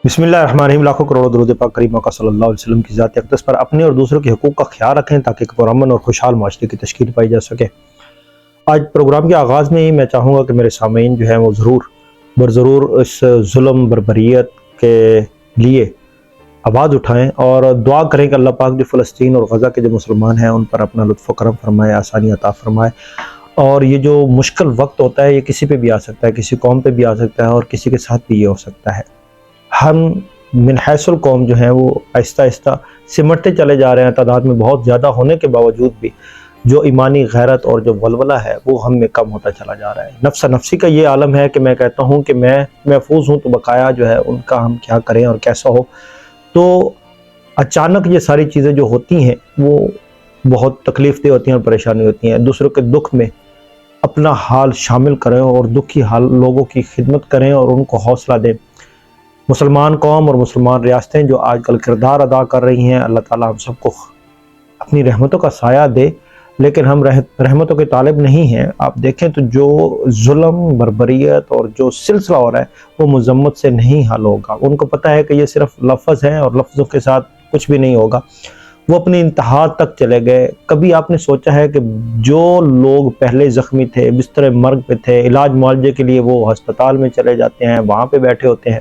بسم اللہ الرحمن الرحیم۔ لاکھوں کروڑوں درود پاک کریم آقا صلی اللہ علیہ وسلم کی ذات اقدس پر اپنے اور دوسروں کے حقوق کا خیال رکھیں تاکہ ایک پرامن اور خوشحال معاشرے کی تشکیل پائی جا سکے۔ آج پروگرام کے آغاز میں ہی میں چاہوں گا کہ میرے سامعین جو ہیں وہ ضرور اس ظلم بربریت کے لیے آواز اٹھائیں اور دعا کریں کہ اللہ پاک جو فلسطین اور غزہ کے جو مسلمان ہیں ان پر اپنا لطف و کرم فرمائے، آسانی عطا فرمائے۔ اور یہ جو مشکل وقت ہوتا ہے یہ کسی پہ بھی آ سکتا ہے، کسی قوم پہ بھی آ سکتا ہے اور کسی کے ساتھ بھی یہ ہو سکتا ہے۔ ہم من حیث القوم جو ہیں وہ آہستہ آہستہ سمٹتے چلے جا رہے ہیں، تعداد میں بہت زیادہ ہونے کے باوجود بھی جو ایمانی غیرت اور جو ولولہ ہے وہ ہم میں کم ہوتا چلا جا رہا ہے۔ نفس نفسی کا یہ عالم ہے کہ میں کہتا ہوں کہ میں محفوظ ہوں تو بقایا جو ہے ان کا ہم کیا کریں اور کیسا ہو۔ تو اچانک یہ ساری چیزیں جو ہوتی ہیں وہ بہت تکلیف دہ ہوتی ہیں اور پریشانی ہوتی ہیں۔ دوسروں کے دکھ میں اپنا حال شامل کریں اور دکھی حال لوگوں کی خدمت کریں اور ان کو حوصلہ دیں۔ مسلمان قوم اور مسلمان ریاستیں جو آج کل کردار ادا کر رہی ہیں، اللہ تعالیٰ ہم سب کو اپنی رحمتوں کا سایہ دے، لیکن ہم رحمتوں کے طالب نہیں ہیں۔ آپ دیکھیں تو جو ظلم بربریت اور جو سلسلہ ہو رہا ہے وہ مذمت سے نہیں حل ہوگا۔ ان کو پتہ ہے کہ یہ صرف لفظ ہیں اور لفظوں کے ساتھ کچھ بھی نہیں ہوگا، وہ اپنی انتہا تک چلے گئے۔ کبھی آپ نے سوچا ہے کہ جو لوگ پہلے زخمی تھے، بستر مرگ پہ تھے، علاج معالجے کے لیے وہ ہسپتال میں چلے جاتے ہیں، وہاں پہ بیٹھے ہوتے ہیں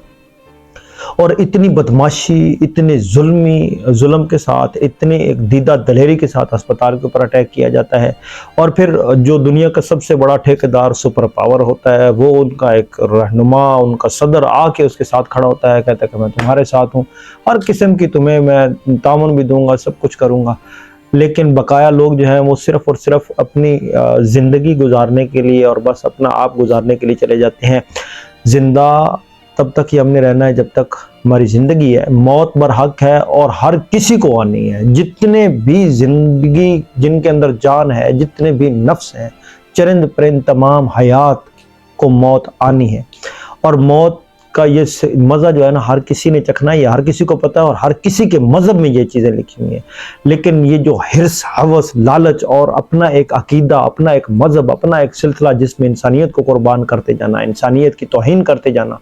اور اتنی بدماشی، اتنے ظلم کے ساتھ، اتنے ایک دیدہ دلیری کے ساتھ ہسپتال کے اوپر اٹیک کیا جاتا ہے، اور پھر جو دنیا کا سب سے بڑا ٹھیکیدار سپر پاور ہوتا ہے وہ ان کا ایک رہنما، ان کا صدر آ کے اس کے ساتھ کھڑا ہوتا ہے، کہتا ہے کہ میں تمہارے ساتھ ہوں، ہر قسم کی تمہیں میں تعاون بھی دوں گا، سب کچھ کروں گا۔ لیکن بقایا لوگ جو ہیں وہ صرف اور صرف اپنی زندگی گزارنے کے لیے اور بس اپنا آپ گزارنے کے لیے چلے جاتے ہیں۔ زندہ تب تک ہی ہم نے رہنا ہے جب تک ہماری زندگی ہے، موت برحق ہے اور ہر کسی کو آنی ہے۔ جتنے بھی زندگی جن کے اندر جان ہے، جتنے بھی نفس ہیں، چرند پرند تمام حیات کو موت آنی ہے، اور موت کا یہ مزہ جو ہے نا ہر کسی نے چکھنا ہے، یہ ہر کسی کو پتہ ہے اور ہر کسی کے مذہب میں یہ چیزیں لکھی ہوئی ہیں۔ لیکن یہ جو حرص، ہوس، لالچ اور اپنا ایک عقیدہ، اپنا ایک مذہب، اپنا ایک سلسلہ جس میں انسانیت کو قربان کرتے جانا، انسانیت کی توہین کرتے جانا،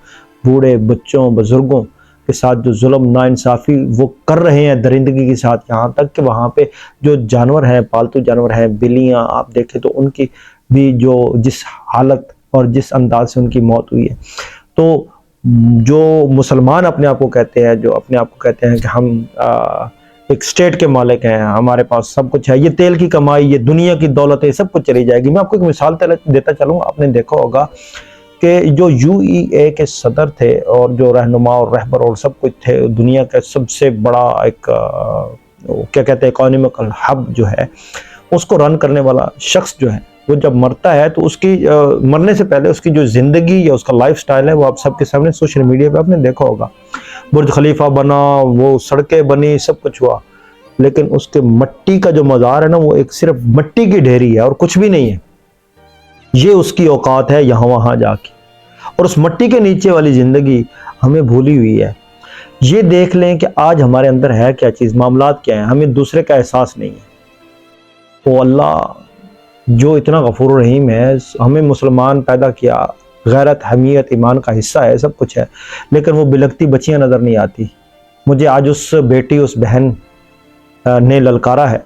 بوڑھے بچوں بزرگوں کے ساتھ جو ظلم ناانصافی وہ کر رہے ہیں درندگی کے ساتھ، یہاں تک کہ وہاں پہ جو جانور ہیں، پالتو جانور ہیں، بلیاں آپ دیکھیں تو ان کی بھی جس حالت اور جس انداز سے ان کی موت ہوئی ہے۔ تو جو مسلمان اپنے آپ کو کہتے ہیں، جو اپنے آپ کو کہتے ہیں کہ ہم ایک سٹیٹ کے مالک ہیں، ہمارے پاس سب کچھ ہے، یہ تیل کی کمائی، یہ دنیا کی دولت ہے، سب کچھ چلی جائے گی۔ میں آپ کو ایک مثال دیتا چلوں، آپ نے دیکھا ہوگا کہ جو UEA کے صدر تھے اور جو رہنما اور رہبر اور سب کچھ تھے، دنیا کا سب سے بڑا ایک کیا کہتے ہیں اکانومیکل ہب جو ہے، اس کو رن کرنے والا شخص جو ہے وہ جب مرتا ہے تو اس کی مرنے سے پہلے اس کی جو زندگی یا اس کا لائف سٹائل ہے وہ آپ سب کے سامنے سوشل میڈیا پہ آپ نے دیکھا ہوگا۔ برج خلیفہ بنا، وہ سڑکیں بنی، سب کچھ ہوا، لیکن اس کے مٹی کا جو مزار ہے نا وہ ایک صرف مٹی کی ڈھیری ہے اور کچھ بھی نہیں ہے۔ یہ اس کی اوقات ہے یہاں وہاں جا کے، اور اس مٹی کے نیچے والی زندگی ہمیں بھولی ہوئی ہے۔ یہ دیکھ لیں کہ آج ہمارے اندر ہے کیا چیز، معاملات کیا ہیں، ہمیں دوسرے کا احساس نہیں ہے۔ وہ اللہ جو اتنا غفور رحیم ہے، ہمیں مسلمان پیدا کیا، غیرت، حمیت، ایمان کا حصہ ہے، سب کچھ ہے، لیکن وہ بلکتی بچیاں نظر نہیں آتی۔ مجھے آج اس بیٹی، اس بہن نے للکارا ہے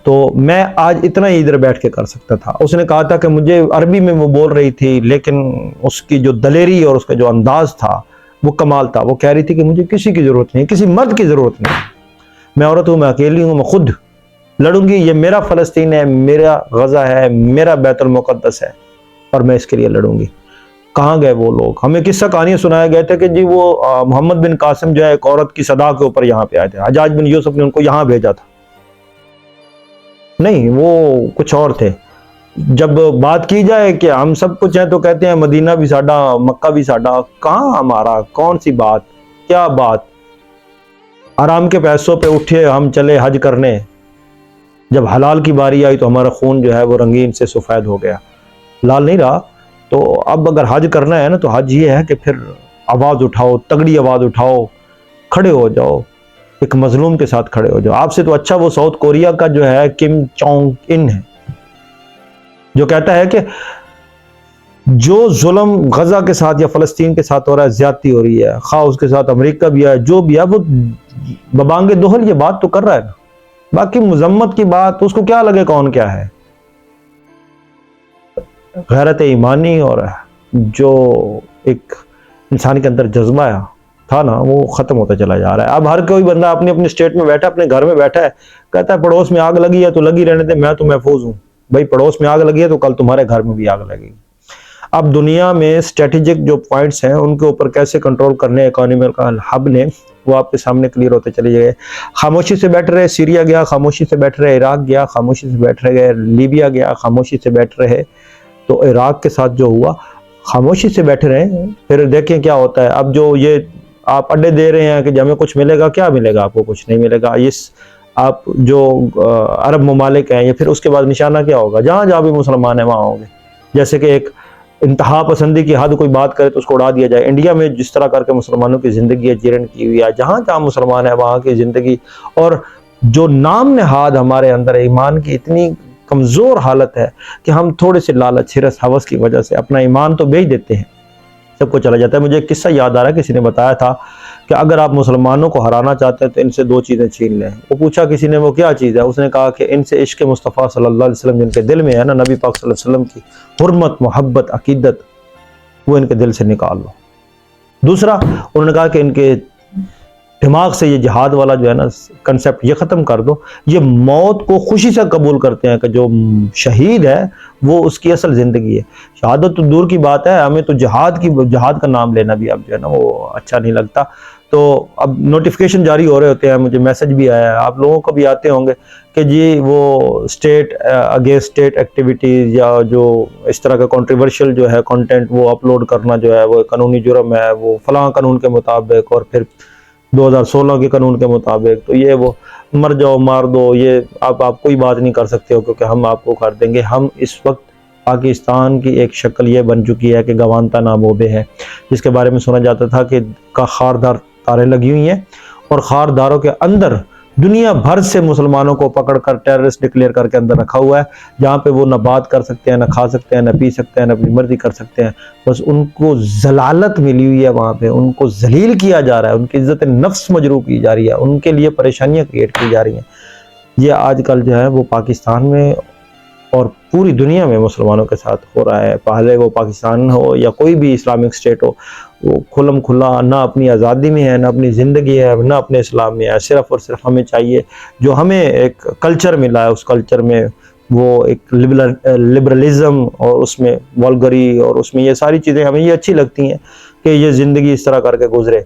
تو میں آج اتنا ہی ادھر بیٹھ کے کر سکتا تھا۔ اس نے کہا تھا کہ مجھے عربی میں وہ بول رہی تھی، لیکن اس کی جو دلیری اور اس کا جو انداز تھا وہ کمال تھا۔ وہ کہہ رہی تھی کہ مجھے کسی کی ضرورت نہیں، کسی مرد کی ضرورت نہیں، میں عورت ہوں، میں اکیلی ہوں، میں خود لڑوں گی، یہ میرا فلسطین ہے، میرا غزہ ہے، میرا بیت المقدس ہے اور میں اس کے لیے لڑوں گی۔ کہاں گئے وہ لوگ؟ ہمیں قصہ کہانیاں سنایا گئے تھے کہ جی وہ محمد بن قاسم جو ہے ایک عورت کی صدا کے اوپر یہاں پہ آئے تھے، حجاج بن یوسف نے ان کو یہاں بھیجا تھا۔ نہیں، وہ کچھ اور تھے۔ جب بات کی جائے کہ ہم سب کچھ ہیں تو کہتے ہیں مدینہ بھی ساڈا، مکہ بھی ساڈا۔ کہاں ہمارا؟ کون سی بات؟ کیا بات؟ آرام کے پیسوں پہ اٹھے ہم چلے حج کرنے، جب حلال کی باری آئی تو ہمارا خون جو ہے وہ رنگین سے سفید ہو گیا، لال نہیں رہا۔ تو اب اگر حج کرنا ہے نا تو حج یہ ہے کہ پھر آواز اٹھاؤ، تگڑی آواز اٹھاؤ، کھڑے ہو جاؤ، ایک مظلوم کے ساتھ کھڑے ہو جاؤ۔ آپ سے تو اچھا وہ ساؤتھ کوریا کا جو ہے کم جونگ ان ہے، جو کہتا ہے کہ جو ظلم غزہ کے ساتھ یا فلسطین کے ساتھ ہو رہا ہے، زیادتی ہو رہی ہے، خواہ اس کے ساتھ امریکہ بھی ہے، جو بھی ہے، وہ ببانگ دہل یہ بات تو کر رہا ہے نا۔ باقی مذمت کی بات اس کو کیا لگے کون کیا ہے، غیرت ایمانی اور جو ایک انسان کے اندر جذبہ تھا نا، وہ ختم ہوتا چلا جا رہا ہے۔ اب ہر کوئی بندہ اپنے اپنے اسٹیٹ میں بیٹھا، اپنے گھر میں بیٹھا ہے، کہتا ہے پڑوس میں آگ لگی ہے تو لگی رہنے دے، میں تو محفوظ ہوں۔ بھائی پڑوس میں آگ لگی ہے تو کل تمہارے گھر میں بھی آگ لگے گی۔ اب دنیا میں اسٹریٹجک جو پوائنٹس ہیں ان کے اوپر کیسے کنٹرول کرنے اکانومی کا ہب نے، وہ آپ کے سامنے کلیئر ہوتے چلے گئے۔ خاموشی سے بیٹھ رہے سیریا گیا، خاموشی سے بیٹھ رہے عراق گیا، خاموشی سے بیٹھ رہے لیبیا گیا، خاموشی سے بیٹھ رہے تو عراق کے ساتھ جو ہوا، خاموشی سے بیٹھ رہے ہیں۔ پھر دیکھیں کیا ہوتا ہے۔ اب جو یہ آپ اڈے دے رہے ہیں کہ ہمیں کچھ ملے گا، کیا ملے گا آپ کو؟ کچھ نہیں ملے گا۔ اس آپ جو عرب ممالک ہیں، یا پھر اس کے بعد نشانہ کیا ہوگا؟ جہاں جہاں بھی مسلمان ہیں وہاں ہوں گے۔ جیسے کہ ایک انتہا پسندی کی حد کوئی بات کرے تو اس کو اڑا دیا جائے۔ انڈیا میں جس طرح کر کے مسلمانوں کی زندگی جیرن کی ہوئی ہے، جہاں جہاں مسلمان ہیں وہاں کی زندگی، اور جو نام نہاد ہمارے اندر ایمان کی اتنی کمزور حالت ہے کہ ہم تھوڑے سے لالچ، ہرس، ہوس کی وجہ سے اپنا ایمان تو بیچ دیتے ہیں، سب کو چلا جاتا ہے۔ مجھے ایک قصہ یاد آ رہا ہے، کسی نے بتایا تھا کہ اگر آپ مسلمانوں کو ہرانا چاہتے ہیں تو ان سے 2 چیزیں چھین لیں۔ وہ پوچھا کسی نے وہ کیا چیز ہے؟ اس نے کہا کہ ان سے عشق مصطفیٰ صلی اللہ علیہ وسلم جن کے دل میں ہے نا، نبی پاک صلی اللہ علیہ وسلم کی حرمت، محبت، عقیدت، وہ ان کے دل سے نکال لو۔ دوسرا انہوں نے کہا کہ ان کے دماغ سے یہ جہاد والا جو ہے نا کنسیپٹ یہ ختم کر دو۔ یہ موت کو خوشی سے قبول کرتے ہیں کہ جو شہید ہے وہ اس کی اصل زندگی ہے۔ شہادت تو دور کی بات ہے، ہمیں تو جہاد کا نام لینا بھی اب جو ہے نا وہ اچھا نہیں لگتا۔ تو اب نوٹیفیکیشن جاری ہو رہے ہوتے ہیں، مجھے میسج بھی آیا ہے، آپ لوگوں کو بھی آتے ہوں گے کہ جی وہ اسٹیٹ اگینسٹ اسٹیٹ ایکٹیویٹیز یا جو اس طرح کا کنٹروورشل جو ہے کنٹینٹ وہ اپلوڈ کرنا جو ہے وہ قانونی جرم ہے، وہ فلاں قانون کے مطابق، اور پھر 2016 کے قانون کے مطابق، تو یہ وہ مر جاؤ مار دو، یہ آپ کوئی بات نہیں کر سکتے ہو کیونکہ ہم آپ کو کر دیں گے۔ ہم اس وقت پاکستان کی ایک شکل یہ بن چکی ہے کہ گوانتا ناموبے ہے، جس کے بارے میں سنا جاتا تھا کہ خاردار تاریں لگی ہوئی ہیں، اور خارداروں کے اندر دنیا بھر سے مسلمانوں کو پکڑ کر ٹیررسٹ ڈکلیئر کر کے اندر رکھا ہوا ہے، جہاں پہ وہ نہ بات کر سکتے ہیں، نہ کھا سکتے ہیں، نہ پی سکتے ہیں، نہ اپنی مرضی کر سکتے ہیں۔ بس ان کو ذلالت ملی ہوئی ہے، وہاں پہ ان کو ذلیل کیا جا رہا ہے، ان کی عزت نفس مجروح کی جا رہی ہے، ان کے لیے پریشانیاں کریٹ کی جا رہی ہیں۔ یہ آج کل جو ہے وہ پاکستان میں اور پوری دنیا میں مسلمانوں کے ساتھ ہو رہا ہے۔ پہلے وہ پاکستان ہو یا کوئی بھی اسلامک اسٹیٹ ہو، وہ کھلم کھلا نہ اپنی آزادی میں ہے، نہ اپنی زندگی ہے، نہ اپنے اسلام میں ہے۔ صرف اور صرف ہمیں چاہیے جو ہمیں ایک کلچر ملا ہے، اس کلچر میں وہ ایک لبرلزم، اور اس میں والگری، اور اس میں یہ ساری چیزیں ہمیں یہ اچھی لگتی ہیں کہ یہ زندگی اس طرح کر کے گزرے۔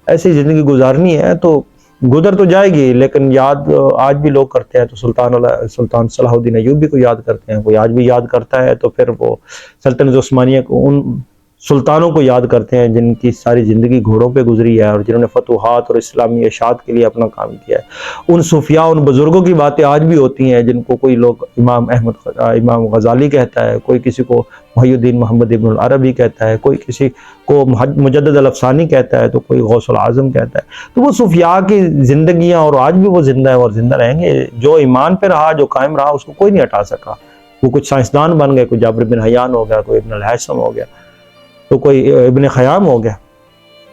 ایسی زندگی گزارنی ہے تو گزر تو جائے گی، لیکن یاد آج بھی لوگ کرتے ہیں تو سلطان صلاح الدین ایوبی کو یاد کرتے ہیں، کوئی آج بھی یاد کرتا ہے تو پھر وہ سلطنت عثمانیہ کو، ان سلطانوں کو یاد کرتے ہیں جن کی ساری زندگی گھوڑوں پہ گزری ہے اور جنہوں نے فتوحات اور اسلامی اشاعت کے لیے اپنا کام کیا ہے۔ ان صوفیاء، ان بزرگوں کی باتیں آج بھی ہوتی ہیں جن کو کوئی لوگ امام غزالی کہتا ہے، کوئی کسی کو محی الدین محمد ابن العربی کہتا ہے، کوئی کسی کو مجدد الافسانی کہتا ہے، تو کوئی غوث العظم کہتا ہے۔ تو وہ صوفیاء کی زندگیاں اور آج بھی وہ زندہ ہے اور زندہ رہیں گے۔ جو ایمان پہ رہا، جو قائم رہا، اس کو کوئی نہیں ہٹا سکا۔ وہ کچھ سائنسدان بن گئے، کوئی جابر بن حیان ہو گیا، کوئی ابن الہیثم ہو گیا، تو کوئی ابن خیام ہو گیا۔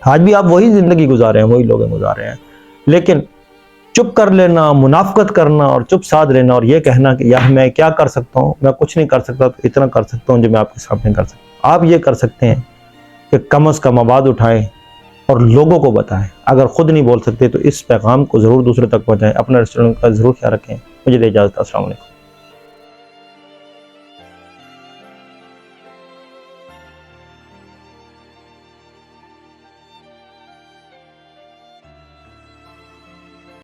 آج بھی آپ وہی زندگی گزارے ہیں، وہی لوگ گزارے ہیں۔ لیکن چپ کر لینا، منافقت کرنا اور چپ سادھ لینا اور یہ کہنا کہ یار میں کیا کر سکتا ہوں، میں کچھ نہیں کر سکتا، تو اتنا کر سکتا ہوں جو میں آپ کے سامنے کر سکتا ہوں۔ آپ یہ کر سکتے ہیں کہ کم از کم آواز اٹھائیں اور لوگوں کو بتائیں۔ اگر خود نہیں بول سکتے تو اس پیغام کو ضرور دوسرے تک پہنچائیں۔ اپنا ریسٹورنٹ کا ضرور خیال رکھیں۔ مجھے دے اجازت۔ السلام علیکم۔